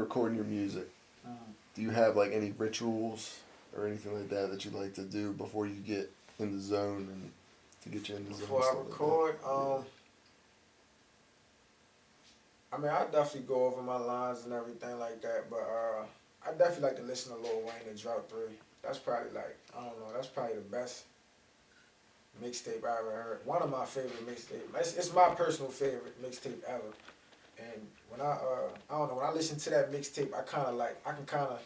recording your music, do you have like any rituals or anything like that that you like to do before you get in the zone and to get you in the zone? Before I record, I mean, I definitely go over my lines and everything like that, but I definitely like to listen to Lil Wayne and Drought 3. That's probably like, I don't know, that's probably the best mixtape I ever heard. One of my favorite mixtapes. It's my personal favorite mixtape ever. And when I don't know, when I listen to that mixtape, I kind of like, I can kind of,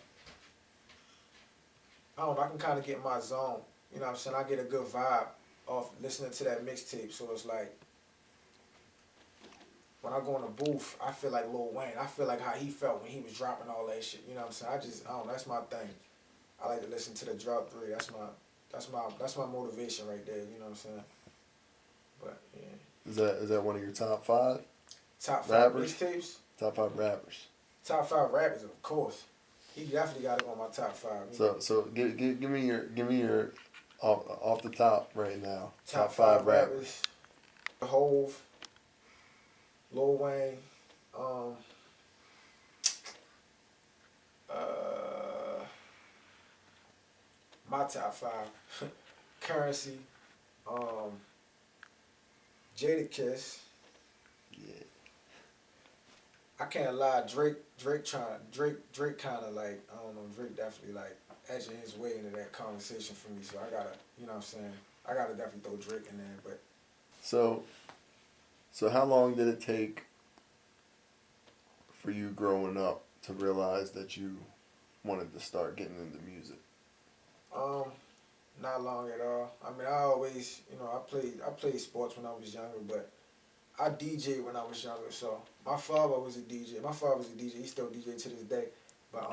I don't know, I can kind of get in my zone. You know what I'm saying? I get a good vibe off listening to that mixtape. So it's like, when I go in the booth, I feel like Lil Wayne. I feel like how he felt when he was dropping all that shit. You know what I'm saying? I don't know, that's my thing. I like to listen to the Drought 3. That's my motivation right there. You know what I'm saying? But yeah. Is that one of your top five? Top five Rappers? mixtapes? Top five rappers. Top five rappers, of course. He definitely got to go on my top five. So give me your off the top right now. Top five rappers. Hove, Lil Wayne, my top five. Currency, Jadakiss. Yeah. I can't lie, Drake kind of like, I don't know, Drake definitely like edging his way into that conversation for me. So I gotta, you know what I'm saying? I gotta definitely throw Drake in there. But so how long did it take for you growing up to realize that you wanted to start getting into music? Not long at all. I mean, I always, you know, I played sports when I was younger, but I DJed when I was younger. So my father was a DJ. My father was a DJ. He still DJ to this day. But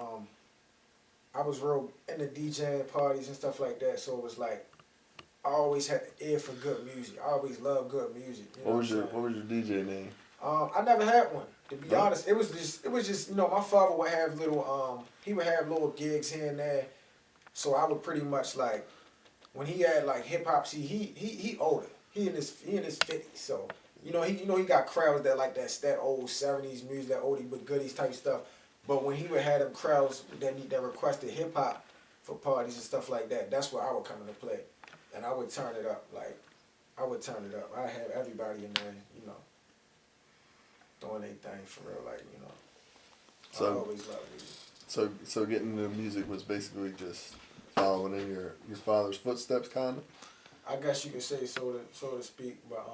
I was real into DJing parties and stuff like that. So it was like I always had an ear for good music. I always loved good music. You know what was your DJ name? I never had one. To be honest, it was just you know, my father would have little he would have little gigs here and there. So I would pretty much like when he had like hip hop. See, he older. He in his 50s. So you know he got crowds that like that old 70s music, that oldie but goodies type stuff. But when he would have them crowds that requested hip hop for parties and stuff like that, that's where I would come into play, and I would turn it up. Like I would turn it up. I have everybody in there, you know, doing their thing for real. Like you know, So I always loved music. so getting into music was basically just following in your father's footsteps, kind of. I guess you could say so to speak, but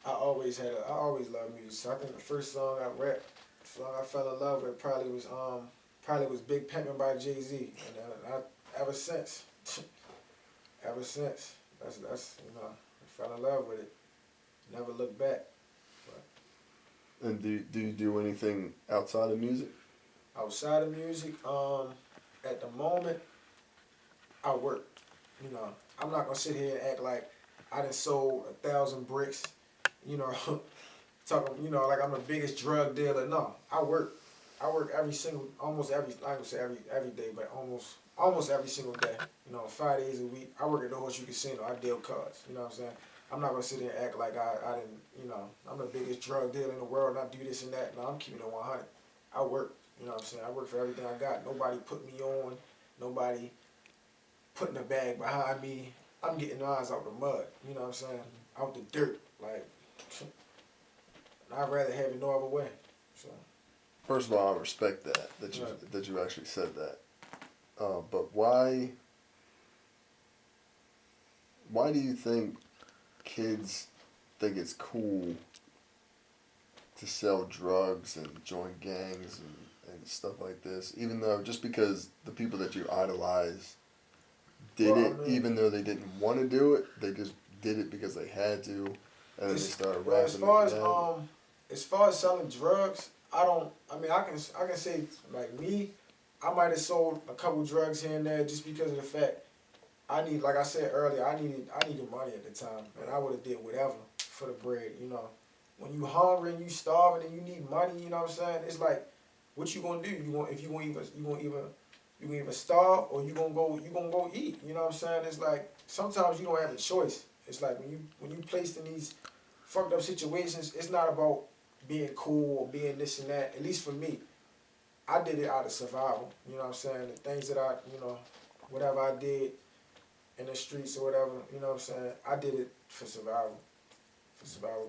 I always loved music. So I think the first song I fell in love with probably was Big Pimpin' by Jay-Z, and ever since, that's you know, I fell in love with it. Never looked back. But And do you do anything outside of music? outside of music, at the moment, I work. You know, I'm not gonna sit here and act like I done sold 1,000 bricks. You know, talking. You know, like I'm the biggest drug dealer. No, I work. I work almost every. I don't say every day, but almost every single day. You know, 5 days a week. I work at the Horseshoe Casino. I deal cards. You know what I'm saying? I'm not gonna sit here and act like I didn't. You know, I'm the biggest drug dealer in the world. And I do this and that. No, I'm keeping it 100. I work. You know what I'm saying? I work for everything I got. Nobody put me on. Nobody putting a bag behind me. I'm getting mines out the mud. You know what I'm saying? Out the dirt. Like, I'd rather have it no other way. So. First of all, I respect that you actually said that. But why do you think kids think it's cool to sell drugs and join gangs and stuff like this? Even though, just because the people that you idolize did it, even though they didn't want to do it, they just did it because they had to, and then they started rapping. As far as selling drugs, I mean, I can say like me, I might have sold a couple drugs here and there just because of the fact like I said earlier, I needed money at the time, and I would have did whatever for the bread. You know, when you hungry and you starving and you need money, you know what I'm saying? It's like, what you gonna do? You gonna either starve or you gonna go eat. You know what I'm saying? It's like sometimes you don't have a choice. It's like when you placed in these fucked up situations, it's not about being cool or being this and that. At least for me, I did it out of survival. You know what I'm saying? The things that I, whatever I did in the streets or whatever, you know what I'm saying? I did it for survival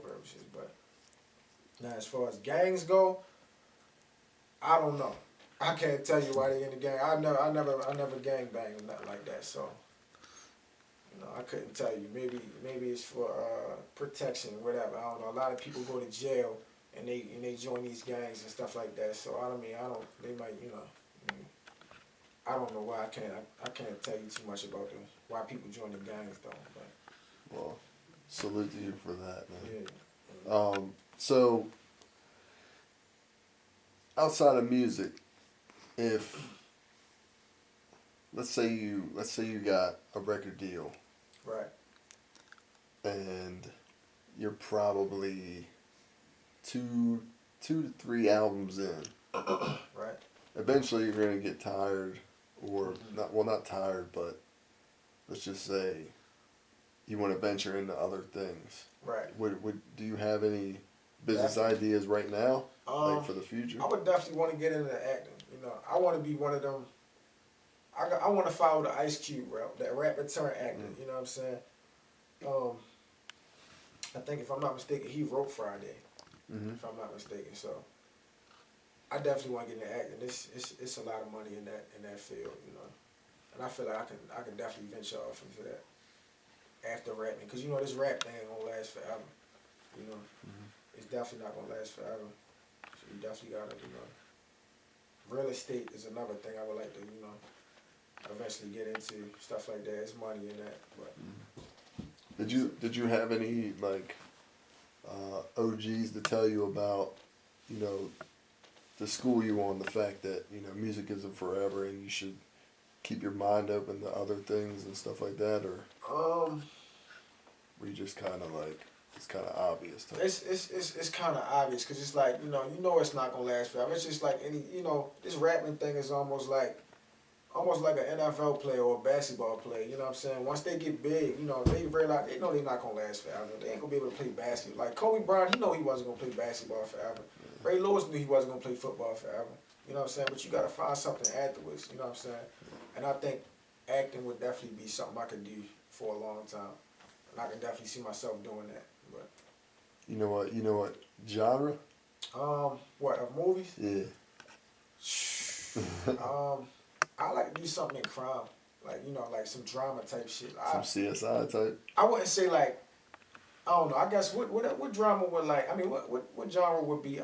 purposes. But now as far as gangs go, I don't know. I can't tell you why they in the gang. I never gang banged or nothing like that. So, I couldn't tell you. Maybe it's for protection, whatever. I don't know. A lot of people go to jail and they join these gangs and stuff like that. So I don't. They might, I mean, I don't know why I can't tell you too much about why people join the gangs though. But Well, salute to you for that, man. yeah. So outside of music, if let's say you got a record deal Right. and you're probably two to three albums in. Right. Eventually, you're gonna get tired, or Mm-hmm. not tired, but let's just say you want to venture into other things. Right. Would do you have any business Definitely. ideas right now, like Um, for the future? I would definitely want to get into acting. I want to be one of them. I want to follow the Ice Cube route, that rapper turn actor. Mm. You know what I'm saying? Um, I think if I'm not mistaken, he wrote Friday. Mm-hmm. If I'm not mistaken, so I definitely want to get into acting. It's a lot of money in that field. And I feel like I can definitely venture off into that after rapping, because this rap thing ain't gonna last forever. You know, Mm-hmm. it's definitely not gonna last forever. So you definitely gotta, real estate is another thing I would like to, eventually get into. Stuff like that. It's money in that, but. Did you have any like OGs to tell you about, you know, to school you on the fact that music isn't forever and you should keep your mind open to other things and stuff like that, or Um, were you just kind of like it's kind of obvious to it's kind of obvious because it's like it's not gonna last forever. It's just like any this rapping thing is almost like an NFL player or a basketball player. You know what I'm saying? Once they get big, they realize they know they're not gonna last forever. They ain't gonna be able to play basketball. Like Kobe Bryant, he know he wasn't gonna play basketball forever. Ray Lewis knew he wasn't gonna play football forever. You know what I'm saying? But you gotta find something afterwards. You know what I'm saying? And I think acting would definitely be something I could do for a long time, and I can definitely see myself doing that. But You know what genre? what of movies? Yeah. I like to do something in crime, like like some drama type shit. Some CSI type. I wouldn't say like I don't know. I guess what drama would like? I mean, what genre would be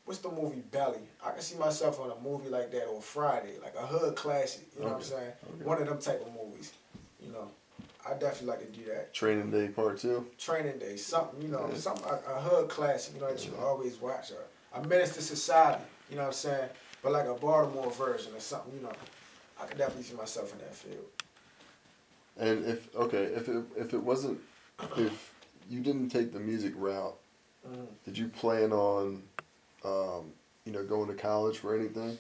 what's the movie Belly? I can see myself on a movie like that, or Friday, like a hood classic. You know what I'm saying? Okay. One of them type of movies. You know, I definitely like to do that. Training Day Part 2. Training Day, something Yeah. something a hood classic. That you always watch. A menace to society. You know what I'm saying? But like a Baltimore version or something. I could definitely see myself in that field. And if you didn't take the music route, Mm-hmm. did you plan on going to college for anything?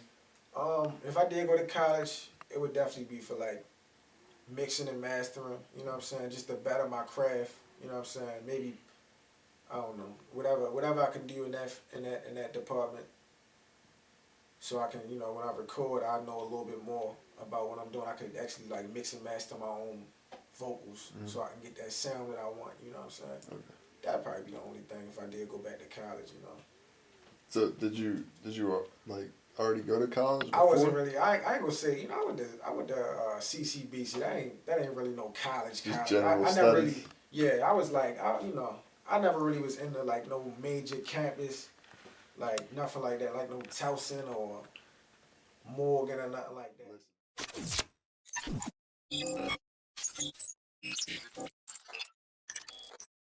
If I did go to college, it would definitely be for like mixing and mastering. You know what I'm saying? Just to better my craft. You know what I'm saying? Maybe I don't know, whatever I can do in that department. So I can, when I record, I know a little bit more about what I'm doing. I could actually like mix and master my own vocals, Mm-hmm. so I can get that sound that I want. You know what I'm saying? Okay. That'd probably be the only thing if I did go back to college. So did you like already go to college before? I wasn't really. I ain't gonna say. I went to CCBC. That ain't really no college. Just College. general I never studies. really. Yeah, I was like, I never really was into like no major campus, like nothing like that, like no Towson or Morgan or nothing like that.